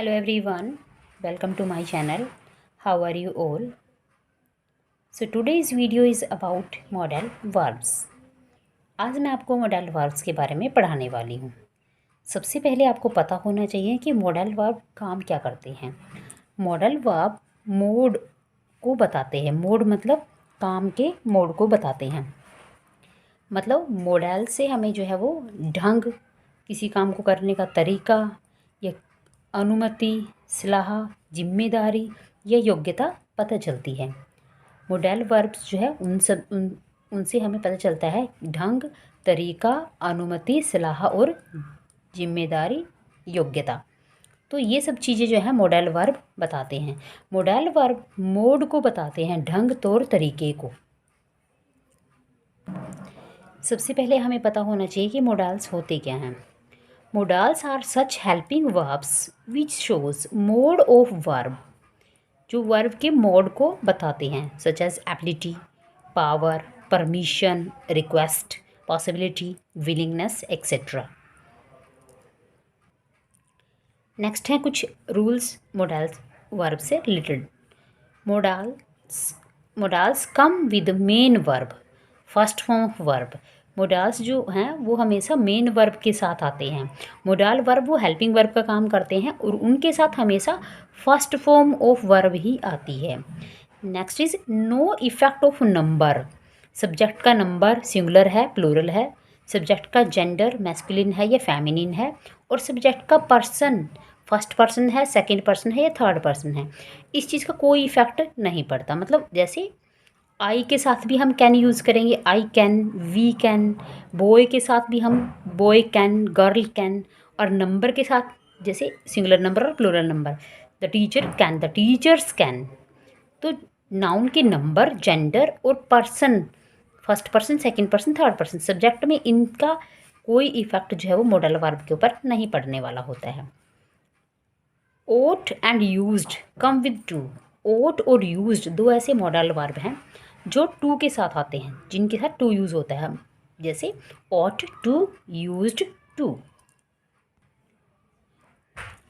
Hello everyone, welcome to my channel. How are you all? So today's video is about modal verbs. आज मैं आपको modal verbs के बारे में पढ़ाने वाली हूँ। सबसे पहले आपको पता होना चाहिए कि modal verb काम क्या करते हैं। modal verb मोड को बताते हैं। मोड मतलब काम के मोड को बताते हैं। मतलब मोडल से हमें जो है वो ढंग, किसी काम को करने का तरीका या अनुमति, सलाह, जिम्मेदारी या योग्यता पता चलती है। मोडल वर्ब्स जो है उनसे हमें पता चलता है ढंग, तरीका, अनुमति, सलाह और जिम्मेदारी, योग्यता। तो ये सब चीज़ें जो है मोडल वर्ब बताते हैं। मोडल वर्ब मोड को बताते हैं, ढंग, तौर तरीके को। सबसे पहले हमें पता होना चाहिए कि मोडल्स होते क्या हैं। Modals are such helping verbs which shows mode of verb, जो वर्ब के मोड को बताते हैं, such as ability, power, permission, request, possibility, willingness etcetera. Next हैं कुछ रूल्स मोडल्स वर्ब से related. Modals come with main verb, first form of verb. Modals जो हैं वो हमेशा मेन वर्ब के साथ आते हैं। मोडल वर्ब वो हेल्पिंग वर्ब का काम करते हैं और उनके साथ हमेशा फर्स्ट फॉर्म ऑफ वर्ब ही आती है। Next is no effect of number. Subject का नंबर सिंगुलर है, प्लूरल है, सब्जेक्ट का जेंडर मैस्कुलिन है या फेमिनिन है, और सब्जेक्ट का पर्सन फर्स्ट पर्सन है, सेकंड पर्सन है या थर्ड पर्सन है, इस चीज़ का कोई इफेक्ट नहीं पड़ता। मतलब जैसे आई के साथ भी हम कैन यूज़ करेंगे, I can, we can. Boy के साथ भी हम बॉय कैन, गर्ल कैन। और नंबर के साथ जैसे सिंगुलर नंबर और plural number, the teacher can, the teachers can. तो नाउन के नंबर, जेंडर और person, first person, second person, third person, subject में इनका कोई इफेक्ट जो है वो मॉडल वर्ब के ऊपर नहीं पड़ने वाला होता है। Ought and used come with to. Ought और यूज्ड दो ऐसे मॉडल वर्ब हैं जो टू के साथ आते हैं, जिनके साथ टू यूज़ होता है, जैसे ought टू, यूज्ड टू।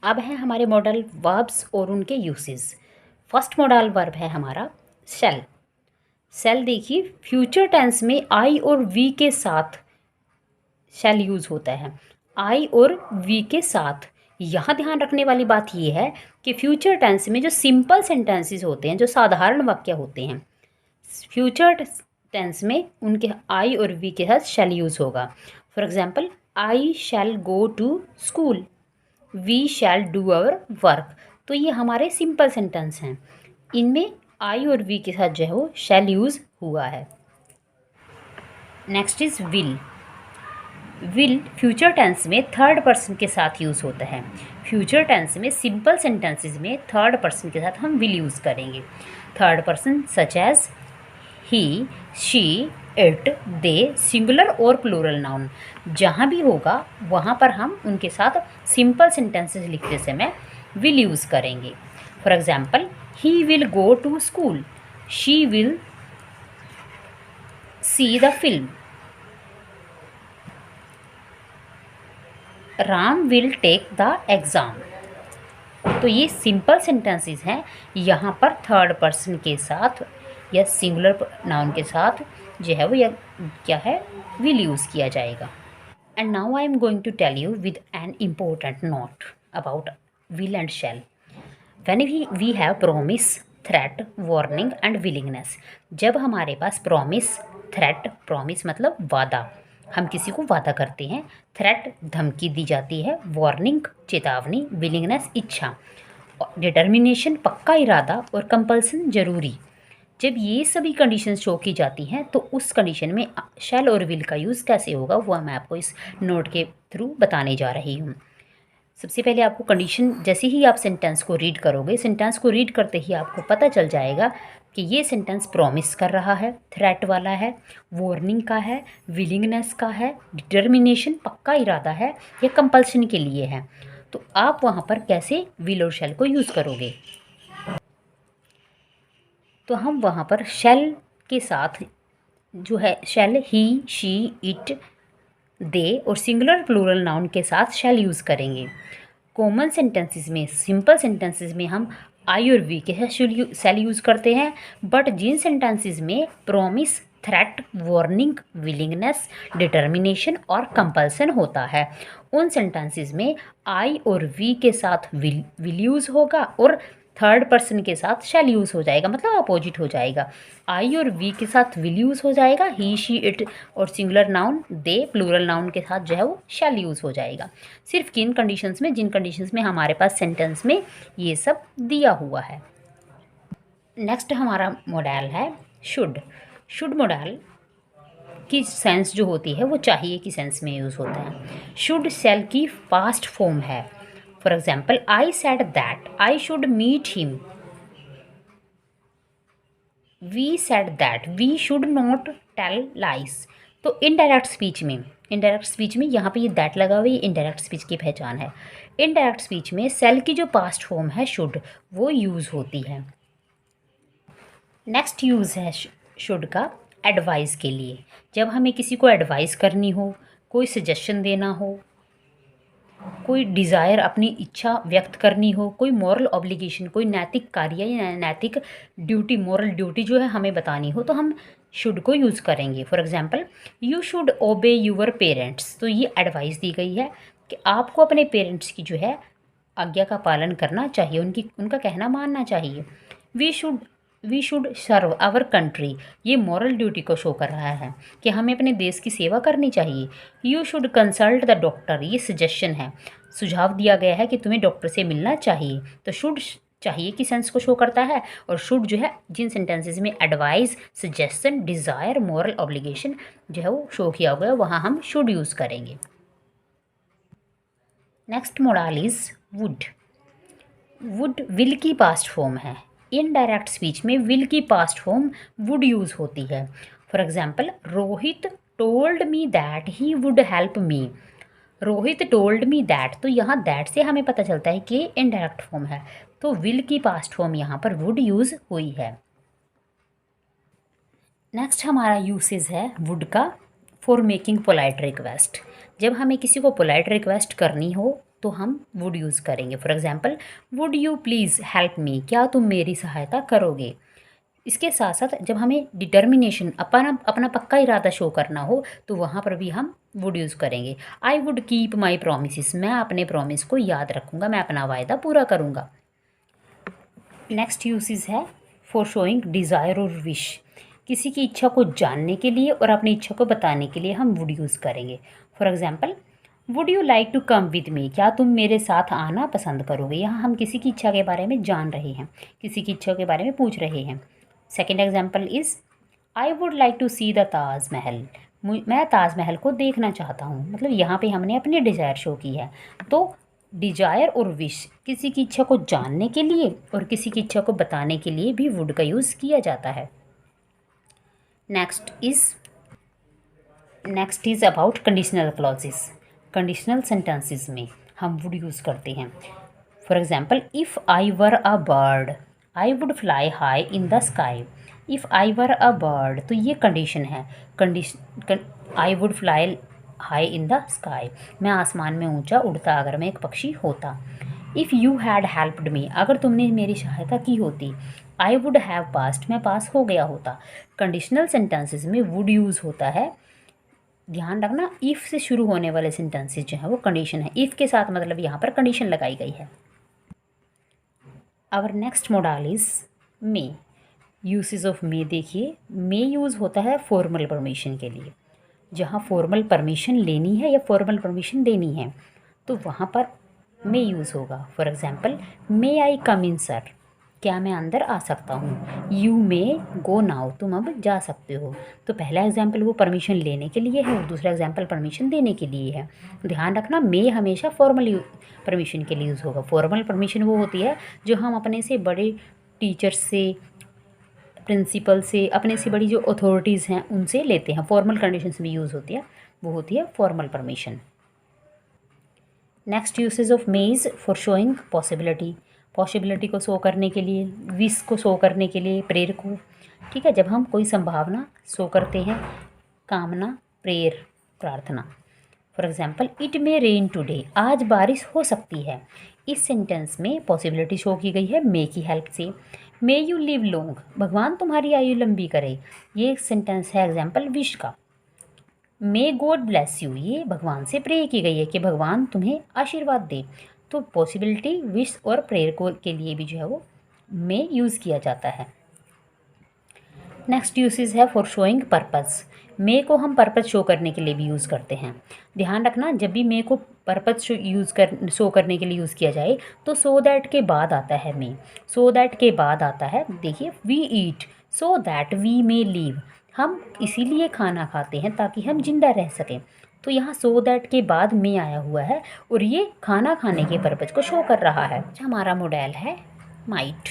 अब है हमारे मॉडल वर्ब्स और उनके यूसेस। फर्स्ट मॉडल वर्ब है हमारा शैल। शैल देखिए, फ्यूचर टेंस में आई और वी के साथ शैल यूज़ होता है। आई और वी के साथ। यहाँ ध्यान रखने वाली बात यह है कि फ्यूचर टेंस में जो सिंपल सेंटेंसेस होते हैं, जो साधारण वाक्य होते हैं, फ्यूचर टेंस में उनके आई और वी के साथ शैल यूज़ होगा। For example, I shall go to school, we shall do our work. तो ये हमारे सिंपल सेंटेंस हैं, इनमें आई और वी के साथ जो है वो शैल यूज़ हुआ है। Next is will. Will future tense में थर्ड पर्सन के साथ यूज़ होता है। फ्यूचर टेंस में सिंपल सेंटेंसेस में थर्ड पर्सन के साथ हम विल यूज़ करेंगे। Third person such as he, she, it, they, singular और प्लूरल नाउन, जहाँ भी होगा वहाँ पर हम उनके साथ सिंपल सेंटेंसेस लिखते समय विल यूज़ करेंगे। For example, he will go to school, she will see the film, Ram will take the exam. तो ये सिंपल सेंटेंसेस हैं, यहाँ पर थर्ड पर्सन के साथ या सिंगुलर नाउन के साथ जो है वो या क्या है विल यूज़ किया जाएगा। And now I am going to tell you with an important note about will and shall. When we have promise, threat, warning and willingness. जब हमारे पास प्रॉमिस, थ्रेट, प्रॉमिस मतलब वादा, हम किसी को वादा करते हैं, थ्रेट धमकी दी जाती है, वार्निंग चेतावनी, विलिंगनेस इच्छा, डिटर्मिनेशन पक्का इरादा, और कंपल्सन जरूरी। जब ये सभी कंडीशन शो की जाती हैं तो उस कंडीशन में शैल और विल का यूज़ कैसे होगा वो मैं आपको इस नोट के थ्रू बताने जा रही हूँ। सबसे पहले आपको कंडीशन, जैसे ही आप सेंटेंस को रीड करोगे, सेंटेंस को रीड करते ही आपको पता चल जाएगा कि ये सेंटेंस प्रॉमिस कर रहा है, थ्रेट वाला है, वार्निंग का है, विलिंगनेस का है, डिटर्मिनेशन पक्का इरादा है, या कंपल्शन के लिए है। तो आप वहाँ पर कैसे विल और शैल को यूज़ करोगे? तो हम वहाँ पर शैल के साथ जो है शैल ही, शी, इट, दे और सिंगुलर प्लूरल नाउन के साथ शैल यूज़ करेंगे। कॉमन सेंटेंसेस में, सिंपल सेंटेंसेस में हम आई और वी के साथ सेल यूज़ करते हैं, बट जिन सेंटेंसेस में promise, threat, warning, willingness, determination और कंपल्सन होता है, उन सेंटेंसेस में आई और वी के साथ विल यूज़ होगा और थर्ड पर्सन के साथ शैल यूज़ हो जाएगा, मतलब अपोजिट हो जाएगा। आई और वी के साथ विल यूज़ हो जाएगा, ही, शी, इट, और सिंगुलर नाउन दे, प्लूरल नाउन के साथ जो है वो शैल यूज़ हो जाएगा। सिर्फ किन कंडीशंस में, जिन कंडीशंस में हमारे पास सेंटेंस में ये सब दिया हुआ है। नेक्स्ट हमारा मॉडल है शुड। शुड मॉडल की सेंस जो होती है वो चाहिए की सेंस में यूज़ होता है। शुड शैल की पास्ट फॉर्म है। For example, I said that I should meet him, we said that we should not tell lies. तो इनडायरेक्ट स्पीच में यहाँ पे ये दैट लगा हुआ, ये इनडायरेक्ट स्पीच की पहचान है। इनडायरेक्ट स्पीच में सेल की जो पास्ट फॉर्म है शुड, वो यूज़ होती है। नेक्स्ट यूज़ है शुड का एडवाइस के लिए। जब हमें किसी को एडवाइस करनी हो, कोई सजेशन देना हो, कोई डिज़ायर, अपनी इच्छा व्यक्त करनी हो, कोई मॉरल ऑब्लिगेशन, कोई नैतिक कार्य या नैतिक ड्यूटी, मॉरल ड्यूटी जो है हमें बतानी हो, तो हम शुड को यूज़ करेंगे। फॉर एग्जांपल, यू शुड ओबे यूअर पेरेंट्स। तो ये एडवाइस दी गई है कि आपको अपने पेरेंट्स की जो है आज्ञा का पालन करना चाहिए, उनका कहना मानना चाहिए। We should serve our country. ये मॉरल ड्यूटी को शो कर रहा है कि हमें अपने देश की सेवा करनी चाहिए। You should consult the doctor, ये सजेशन है, सुझाव दिया गया है कि तुम्हें डॉक्टर से मिलना चाहिए। तो शुड चाहिए की सेंस को शो करता है, और शुड जो है जिन सेंटेंसेस में advice, suggestion, desire, moral obligation जो है वो शो किया गया, वहाँ हम शुड यूज़ करेंगे। Next model is would. Would will की पास्ट फॉर्म है। इनडायरेक्ट स्पीच में विल की पास्ट फॉर्म वुड यूज़ होती है। For example, Rohit told me that he would help me. Rohit told me that, तो यहाँ दैट से हमें पता चलता है कि इनडायरेक्ट फॉर्म है, तो विल की पास्ट फॉर्म यहाँ पर वुड यूज़ हुई है। नेक्स्ट हमारा यूसेज है वुड का फॉर मेकिंग पोलाइट रिक्वेस्ट। जब हमें किसी को पोलाइट रिक्वेस्ट करनी हो तो हम वुड यूज़ करेंगे। For example, would you please help me, क्या तुम मेरी सहायता करोगे। इसके साथ साथ जब हमें डिटर्मिनेशन, अपना पक्का इरादा शो करना हो, तो वहाँ पर भी हम वुड यूज़ करेंगे। I would keep my promise, मैं अपने प्रॉमिस को याद रखूँगा, मैं अपना वायदा पूरा करूँगा। नेक्स्ट यूसेज है फॉर शोइंग डिज़ायर और विश। किसी की इच्छा को जानने के लिए और अपनी इच्छा को बताने के लिए हम वुड यूज़ करेंगे। For example, would you like to come with me, क्या तुम मेरे साथ आना पसंद करोगे। यहाँ हम किसी की इच्छा के बारे में जान रहे हैं, किसी की इच्छा के बारे में पूछ रहे हैं। Second example is, I would like to see the Taj Mahal, मैं ताजमहल को देखना चाहता हूँ। मतलब यहाँ पे हमने अपनी डिज़ायर शो की है। तो डिजायर और विश, किसी की इच्छा को जानने के लिए और किसी की इच्छा को बताने के लिए भी वुड का यूज़ किया जाता है। Next is about conditional clauses. Conditional sentences में हम वुड यूज़ करते हैं। For example, if I were a bird I would fly high in the sky. If I were a bird, तो ये कंडीशन है। I would fly high in the sky, मैं आसमान में ऊंचा उड़ता अगर मैं एक पक्षी होता। If you had helped me, अगर तुमने मेरी सहायता की होती। आई वुड हैव पास्ड, मैं पास हो गया होता। कंडीशनल सेंटेंसेस में वुड यूज़ होता है। ध्यान रखना, इफ़ से शुरू होने वाले सेंटेंसेस जो है वो कंडीशन है। इफ़ के साथ मतलब यहाँ पर कंडीशन लगाई गई है। Our next model is may. Usage of may देखिए, मे यूज़ होता है फॉर्मल परमिशन के लिए। जहाँ फॉर्मल परमिशन लेनी है या फॉर्मल परमिशन देनी है, तो वहाँ पर मे यूज़ होगा। For example, may I come in sir, क्या मैं अंदर आ सकता हूँ। यू मे गो नाउ, तुम अब जा सकते हो। तो पहला एग्जाम्पल वो परमिशन लेने के लिए है और दूसरा एग्जाम्पल परमिशन देने के लिए है। ध्यान रखना, मे हमेशा फॉर्मल परमिशन के लिए यूज़ होगा। फॉर्मल परमिशन वो होती है जो हम अपने से बड़े टीचर से, प्रिंसिपल से, अपने से बड़ी जो अथॉरिटीज़ हैं उनसे लेते हैं। फॉर्मल कंडीशंस में यूज़ होती है, वो होती है formal permission. Next usage of may is for showing possibility. Possibility को शो करने के लिए, विश को शो करने के लिए, प्रेयर को। ठीक है, जब हम कोई संभावना शो करते हैं, कामना, प्रेयर, प्रार्थना। For example it may rain today, आज बारिश हो सकती है। इस सेंटेंस में पॉसिबिलिटी शो की गई है मे की हेल्प से। मे यू लिव लॉन्ग, भगवान तुम्हारी आयु लंबी करे, ये सेंटेंस है एग्जाम्पल विश का। मे गॉड ब्लेस यू, ये भगवान से प्रे की गई है कि भगवान तुम्हें आशीर्वाद दे। तो पॉसिबिलिटी विश और प्रेयर को के लिए भी जो है वो मे यूज़ किया जाता है। नेक्स्ट यूसेज है फॉर शोइंग पर्पस। मे को हम पर्पस शो करने के लिए भी यूज़ करते हैं। ध्यान रखना, जब भी मे को पर्पस शो करने के लिए यूज़ किया जाए तो सो दैट के बाद आता है मे। सो दैट के बाद आता है, देखिए we eat so that we may live, हम इसीलिए खाना खाते हैं ताकि हम जिंदा रह सकें। तो यहाँ सो दैट के बाद मे आया हुआ है और ये खाना खाने के पर्पज़ को शो कर रहा है। हमारा मॉडल है might.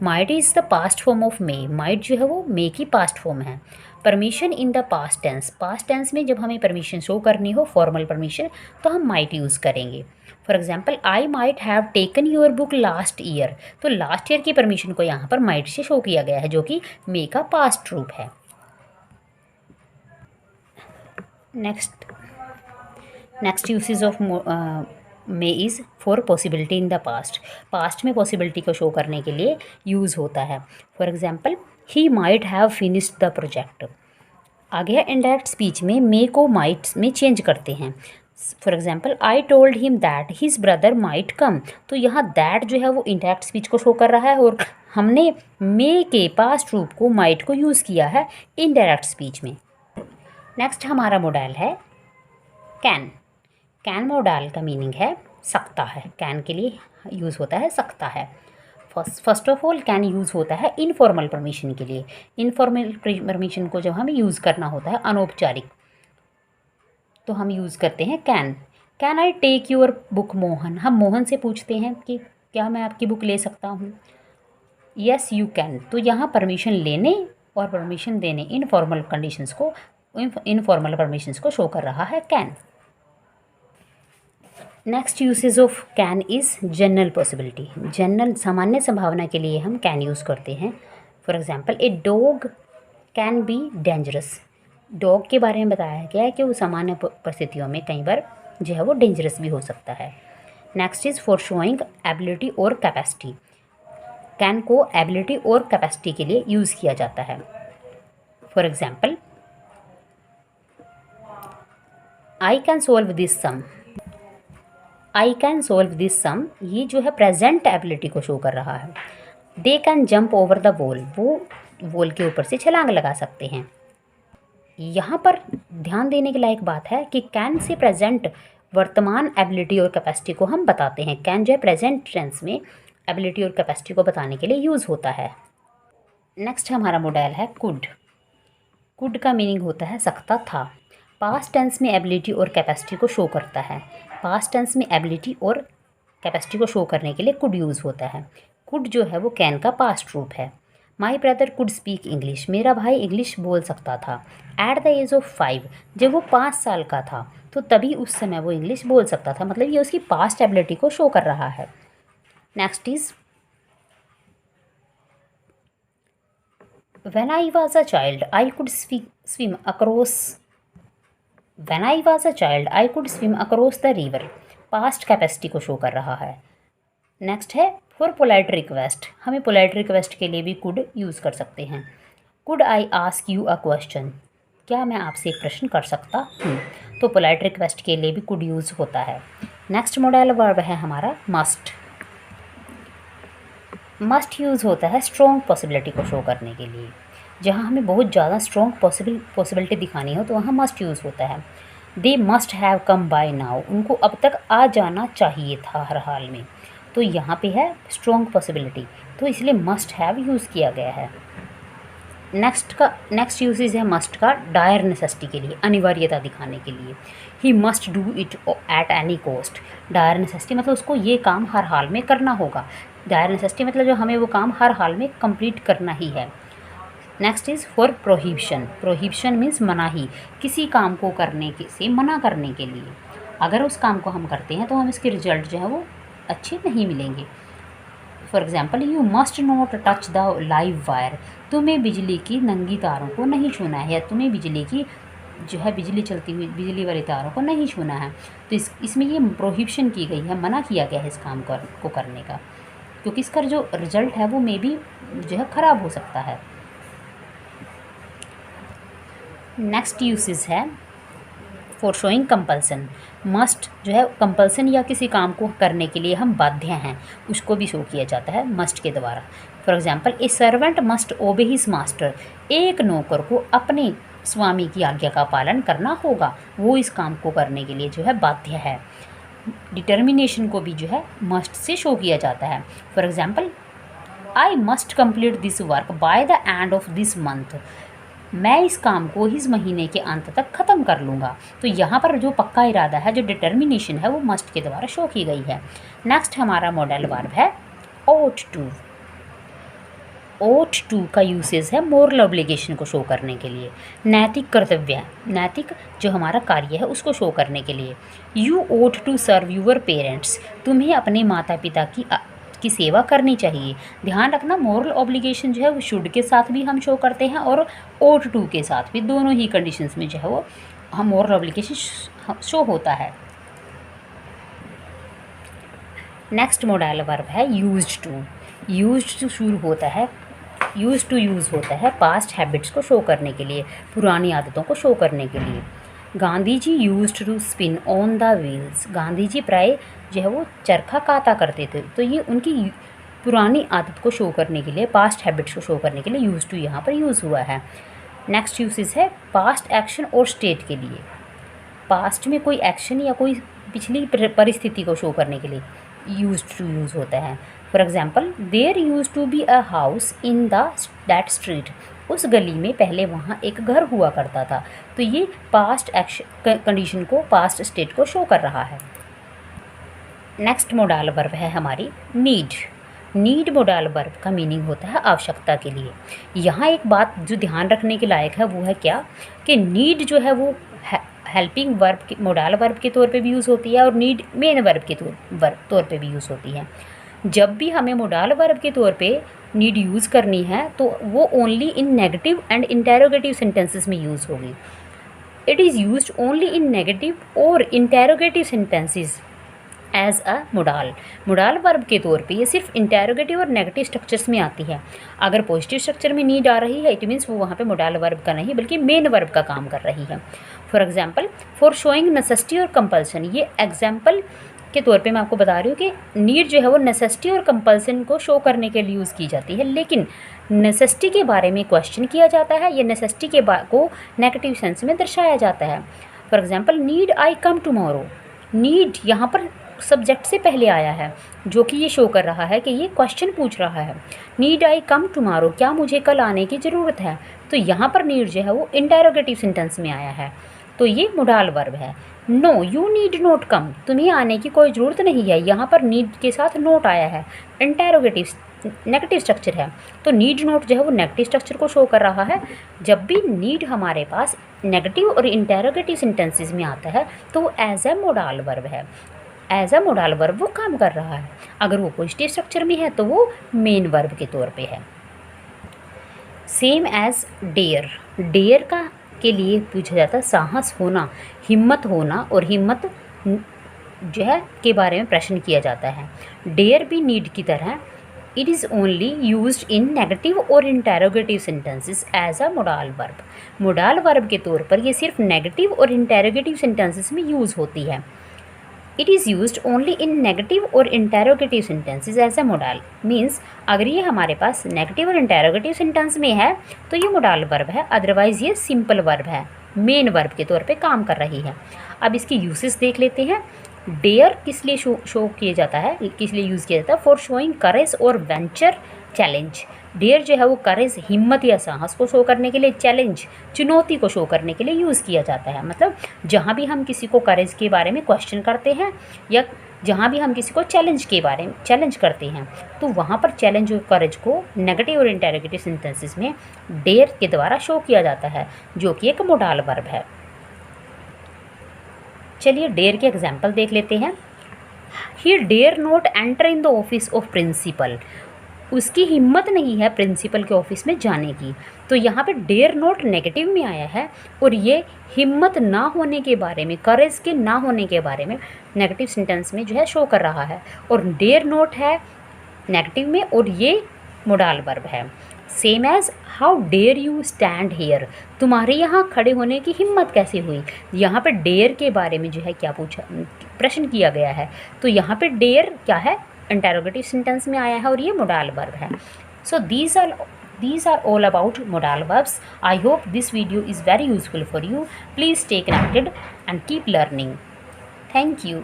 Might is the past form of may. Might जो है वो मे की पास्ट फॉर्म है। Permission in the past tense, past tense में जब हमें परमिशन शो करनी हो, फॉर्मल परमिशन, तो हम माइट यूज़ करेंगे। For example I might have taken your book last year, तो लास्ट ईयर की परमिशन को यहाँ पर माइट से शो किया गया है जो कि मे का पास्ट रूप है। Next usage of may is for possibility in the past. Past में पॉसिबिलिटी को शो करने के लिए यूज़ होता है। For example he might have finished the project. आगे है इनडायरेक्ट स्पीच में मे को माइट में चेंज करते हैं। For example I told him that his brother might come, तो यहाँ दैट जो है वो इनडायरेक्ट स्पीच को शो कर रहा है और हमने मे के पास्ट रूप को माइट को यूज़ किया है इनडायरेक्ट स्पीच में। नेक्स्ट हमारा मॉडल है कैन। कैन मॉडल का मीनिंग है सकता है। कैन के लिए यूज़ होता है सकता है। First of all can use होता है इनफॉर्मल परमिशन के लिए। इनफॉर्मल परमिशन को जब हमें यूज़ करना होता है अनौपचारिक, तो हम यूज़ करते हैं can. Can I take your book Mohan, हम मोहन से पूछते हैं कि क्या मैं आपकी बुक ले सकता हूँ। यस यू कैन, तो यहाँ परमिशन लेने और परमिशन देने इनफॉर्मल कंडीशंस को, इनफॉर्मल परमिशंस को शो कर रहा है can. Next usage of can is general possibility. General सामान्य संभावना के लिए हम कैन यूज़ करते हैं। For example a dog can be dangerous. Dog के बारे में बताया गया है कि वो सामान्य परिस्थितियों में कई बार जो है वो डेंजरस भी हो सकता है। Next is for showing ability और कैपेसिटी। कैन को एबिलिटी और कैपेसिटी के लिए यूज़ किया जाता है। For example I can solve this sum. I can solve this sum, ये जो है प्रेजेंट एबिलिटी को शो कर रहा है। They can jump over the wall, वो वॉल के ऊपर से छलांग लगा सकते हैं। यहाँ पर ध्यान देने के लायक बात है कि कैन से प्रेजेंट वर्तमान एबिलिटी और कैपेसिटी को हम बताते हैं। कैन जो है प्रेजेंट टेंस में एबिलिटी और कैपेसिटी को बताने के लिए यूज़ होता है। नेक्स्ट हमारा मॉडल है कुड। कुड का मीनिंग होता है सकता था। पास्ट टेंस में एबिलिटी और कैपेसिटी को शो करता है। पास्ट टेंस में एबिलिटी और कैपेसिटी को शो करने के लिए कुड यूज़ होता है। कुड जो है वो कैन का पास्ट रूप है। My brother could speak English, मेरा भाई इंग्लिश बोल सकता था। एट द एज ऑफ 5, जब वो 5 साल का था तो तभी उस समय वो इंग्लिश बोल सकता था, मतलब ये उसकी पास्ट एबिलिटी को शो कर रहा है। Next is when I was a child I could swim across. When I was a child I could swim across the river, past capacity को शो कर रहा है। नेक्स्ट है फॉर पोलाइट रिक्वेस्ट, हमें पोलाइट रिक्वेस्ट के लिए भी could use कर सकते हैं। Could I ask you a question, क्या मैं आपसे एक प्रश्न कर सकता हूँ, तो पोलाइट रिक्वेस्ट के लिए भी कुड यूज़ होता है। नेक्स्ट मॉडल वर्ब है हमारा मस्ट। मस्ट यूज़ होता है स्ट्रॉन्ग पॉसिबिलिटी को शो करने के लिए। जहाँ हमें बहुत ज़्यादा स्ट्रॉन्ग पॉसिबिलिटी दिखानी हो तो वहाँ मस्ट यूज़ होता है। They must have come by now, उनको अब तक आ जाना चाहिए था हर हाल में, तो यहाँ पे है स्ट्रॉन्ग पॉसिबिलिटी, तो इसलिए मस्ट हैव यूज़ किया गया है। नेक्स्ट यूसेज है मस्ट का डायर नेसेसिटी के लिए, अनिवार्यता दिखाने के लिए। He must do it at any cost. Dire necessity मतलब उसको ये काम हर हाल में करना होगा। डायर नेसेसिटी मतलब जो हमें वो काम हर हाल में कंप्लीट करना ही है। Next is for prohibition. Prohibition means मनाही, किसी काम को करने से मना करने के लिए। अगर उस काम को हम करते हैं तो हम इसके रिजल्ट जो है वो अच्छे नहीं मिलेंगे। For example you must not touch the live wire, तुम्हें बिजली की नंगी तारों को नहीं छूना है, या तुम्हें बिजली की जो है बिजली चलती हुई बिजली वाले तारों को नहीं छूना है। तो इसमें ये प्रोहिबिशन की गई है, मना किया गया है इस काम को करने का, क्योंकि इसका जो रिजल्ट है वो मे बी जो है ख़राब हो सकता है। नेक्स्ट यूसेज है फॉर शोइंग कंपल्सन। मस्ट जो है कंपल्सन या किसी काम को करने के लिए हम बाध्य हैं, उसको भी शो किया जाता है मस्ट के द्वारा। For example, A servant must ओबे हिज मास्टर। एक नौकर को अपने स्वामी की आज्ञा का पालन करना होगा, वो इस काम को करने के लिए जो है बाध्य है। डिटर्मिनेशन को भी जो है मस्ट से शो किया जाता है। For example, I must complete this work by the end of this month. मैं इस काम को इस महीने के अंत तक ख़त्म कर लूँगा। तो यहाँ पर जो पक्का इरादा है, जो डिटर्मिनेशन है, वो मस्ट के द्वारा शो की गई है। नेक्स्ट हमारा मॉडल वर्ब है ought to। ought to का यूसेज है मोरल ऑब्लिगेशन को शो करने के लिए, नैतिक कर्तव्य, नैतिक जो हमारा कार्य है उसको शो करने के लिए। You ought to serve your parents. तुम्हें अपने माता पिता की सेवा करनी चाहिए। ध्यान रखना, मोरल ऑब्लिगेशन जो है वो शुड के साथ भी हम शो करते हैं और ought to के साथ भी, दोनों ही कंडीशंस में जो है वो हम मोरल ऑब्लिगेशन शो होता है। नेक्स्ट मॉडल वर्ब है यूज्ड टू। यूज्ड टू शुरू होता है, यूज टू यूज़ होता है पास्ट हैबिट्स को शो करने के लिए, पुरानी आदतों को शो करने के लिए। Gandhi ji used to spin on the wheels. Gandhi ji प्राय जो है वो चरखा काता करते थे, तो ये उनकी पुरानी आदत को शो करने के लिए, पास्ट हैबिट्स को शो करने के लिए यूज टू यहाँ पर यूज़ हुआ है। नेक्स्ट यूसेज है पास्ट एक्शन और स्टेट के लिए। पास्ट में कोई एक्शन या कोई पिछली परिस्थिति को शो करने के लिए यूज टू यूज़ होता है। For example, there used to be a house in that street. उस गली में पहले वहाँ एक घर हुआ करता था। तो ये पास्ट एक्शन कंडीशन को, पास्ट स्टेट को शो कर रहा है। नेक्स्ट मोडाल वर्ब है हमारी नीड। नीड मोडाल वर्ब का मीनिंग होता है आवश्यकता के लिए। यहाँ एक बात जो ध्यान रखने के लायक है वो है क्या, कि नीड जो है वो हेल्पिंग वर्ब मोडाल वर्ब के तौर पे भी यूज़ होती है और नीड मेन वर्ब के तौर पे भी यूज़ होती है। जब भी हमें मोडाल वर्ब के तौर पे नीड यूज़ करनी है तो वो only in negative and interrogative sentences में यूज़ होगी। It is used only in negative और interrogative sentences as a modal. Modal verb के तौर पे ये सिर्फ इंटेरोगेटिव और नेगेटिव स्ट्रक्चर्स में आती है। अगर पॉजिटिव स्ट्रक्चर में नीड आ रही है, इट मीन्स वो वहाँ पे मोडाल वर्ब का नहीं बल्कि मेन वर्ब का काम कर रही है। For example, for showing necessity और कंपल्सन। ये एग्जाम्पल के तौर पे मैं आपको बता रही हूँ कि नीड जो है वो नेसेसिटी और कंपल्सन को शो करने के लिए यूज़ की जाती है, लेकिन नेसेसिटी के बारे में क्वेश्चन किया जाता है या नेसेसिटी के को नेगेटिव सेंस में दर्शाया जाता है। For example, need I come tomorrow. Need यहाँ पर सब्जेक्ट से पहले आया है, जो कि ये शो कर रहा है कि ये क्वेश्चन पूछ रहा है। नीड आई कम टुमारो, क्या मुझे कल आने की ज़रूरत है। तो यहाँ पर नीड जो है वो इंटेरोगेटिव सेंटेंस में आया है, तो ये मोडाल वर्ब है। No you need not come, तुम्हें आने की कोई ज़रूरत नहीं है। यहाँ पर नीड के साथ नोट आया है, इंटेरोगेटिव नेगेटिव स्ट्रक्चर है, तो नीड नॉट जो है वो नेगेटिव स्ट्रक्चर को शो कर रहा है। जब भी नीड हमारे पास नेगेटिव और इंटेरोगेटिव सेंटेंसेस में आता है तो वो एज ए मोडाल वर्ब है, एज अ मोडाल वर्ब वो काम कर रहा है। अगर वो पॉजिटिव स्ट्रक्चर में है तो वो मेन वर्ब के तौर पे है। Same as dare. डेयर का के लिए पूछा जाता है साहस होना, हिम्मत होना, और हिम्मत जो है के बारे में प्रश्न किया जाता है। डेयर भी नीड की तरह it is only used in negative और interrogative sentences as a modal verb. Modal verb के तौर पर ये सिर्फ नेगेटिव और इंटेरोगेटिव सेंटेंसेस में यूज़ होती है। It is used only in negative और interrogative sentences as a modal. Means अगर ये हमारे पास नेगेटिव और इंटेरोगेटिव सेंटेंस में है तो ये मोडाल वर्ब है, अदरवाइज़ ये सिंपल वर्ब है, मेन वर्ब के तौर पे काम कर रही है। अब इसकी यूसेस देख लेते हैं। डेयर किस लिए शो किया जाता है, किस लिए यूज़ किया जाता है? फॉर शोइंग करेज और वेंचर चैलेंज। डेयर जो है वो करेज, हिम्मत या साहस को शो करने के लिए, चैलेंज चुनौती को शो करने के लिए यूज़ किया जाता है। मतलब जहाँ भी हम किसी को करेज के बारे में क्वेश्चन करते हैं या जहाँ भी हम किसी को चैलेंज के बारे में चैलेंज करते हैं तो वहाँ पर चैलेंज और करेज को नेगेटिव और इंटेरोगेटिव सेंटेंसेस में डेयर के द्वारा शो किया जाता है, जो कि एक मोडाल वर्ब है। चलिए डेयर के एग्जाम्पल देख लेते हैं। He dare not enter in the office of principal. उसकी हिम्मत नहीं है प्रिंसिपल के ऑफिस में जाने की। तो यहाँ पे डेयर नॉट नेगेटिव में आया है और ये हिम्मत ना होने के बारे में, करेज के ना होने के बारे में नेगेटिव सेंटेंस में जो है शो कर रहा है। और डेयर नॉट है नेगेटिव में और ये मोडाल वर्ब है। Same as how dare you stand here, तुम्हारे यहाँ खड़े होने की हिम्मत कैसे हुई। यहाँ पे डेयर के बारे में जो है क्या पूछा, प्रश्न किया गया है। तो यहाँ पे डेयर क्या है, इंटरोगेटिव सेंटेंस में आया है और ये मोडाल वर्ब है। सो these are all about modal verbs. I hope this video is very useful for you. Please stay connected and keep learning. Thank you.